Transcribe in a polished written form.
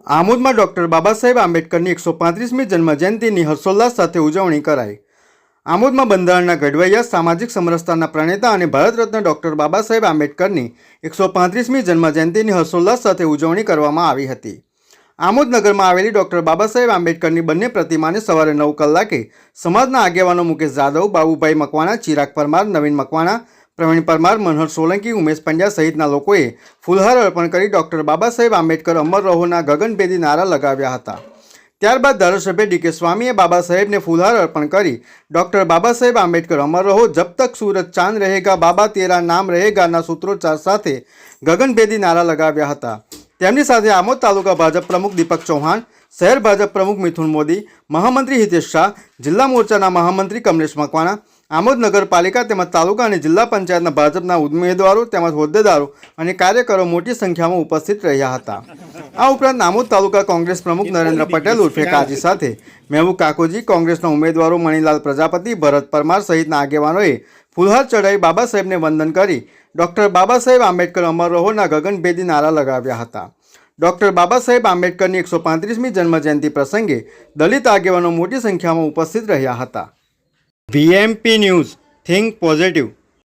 આમોદમાં doctor Baba Saheb આંબેડકરની 135મી જન્મજયંતિની હર્ષોલ્લાસ સાથે ઉજવણી કરાઈ। આમોદમાં બંધારણના ઘડવૈયા, સામાજિક સમરસતાના પ્રણેતા અને ભારત રત્ન ડૉક્ટર બાબા સાહેબ આંબેડકરની 135મી જન્મજયંતિની હર્ષોલ્લાસ સાથે ઉજવણી કરવામાં આવી હતી। આમોદ નગરમાં આવેલી ડૉક્ટર બાબા સાહેબ આંબેડકરની બંને પ્રતિમાને સવારે 9 કલાકે સમાજના આગેવાનો મુકેશ જાદવ, બાબુભાઈ મકવાણા, ચિરાગ પરમાર, નવીન મકવાણા, પ્રવીણ પરમાર, મનહર સોલંકી, ઉમેશ પંડ્યા સહિતના લોકોએ ફૂલહાર અર્પણ કરી ડૉક્ટર બાબા સાહેબ આંબેડકર અમર રહોના ગગનભેદી નારા લગાવ્યા હતા। ત્યારબાદ ધારાસભ્ય ડી.કે. સ્વામીએ બાબા સાહેબને ફૂલહાર અર્પણ કરી ડૉક્ટર બાબા સાહેબ આંબેડકર અમર રહો, જબ તક સૂરજ ચાંદ रहेगा, બાબા તેરા નામ रहेगाના સૂત્રોચ્ચાર સાથે ગગનભેદી નારા લગાવ્યા હતા। તેમની સાથે આમોદ તાલુકા ભાજપ પ્રમુખ દીપક ચૌહાણ, શહેર ભાજપ પ્રમુખ મિથુન મોદી, મહામંત્રી હિતેશ શાહ, જિલ્લા મોરચાના મહામંત્રી કમલેશ મકવાણા, આમોદ નગરપાલિકા તેમજ તાલુકા અને જિલ્લા પંચાયતના ભાજપના ઉમેદવારો તેમજ હોદ્દેદારો અને કાર્યકરો મોટી સંખ્યામાં ઉપસ્થિત રહ્યા હતા। આ ઉપરાંત આમોદ તાલુકા કોંગ્રેસ પ્રમુખ નરેન્દ્ર પટેલ ઉર્ફે કાજી સાથે મહેબૂબ કાકોજી, કોંગ્રેસના ઉમેદવારો મણિલાલ પ્રજાપતિ, ભરત પરમાર સહિતના આગેવાનોએ ફૂલહાર ચડાવી બાબા સાહેબને વંદન કરી ડૉક્ટર બાબા સાહેબ આંબેડકર અમર રહોના ગગનભેદી નારા લગાવ્યા હતા। ડૉક્ટર બાબા સાહેબ આંબેડકરની 135મી જન્મજયંતિ પ્રસંગે દલિત આગેવાનો મોટી સંખ્યામાં ઉપસ્થિત રહ્યા હતા। VMP news, think positive.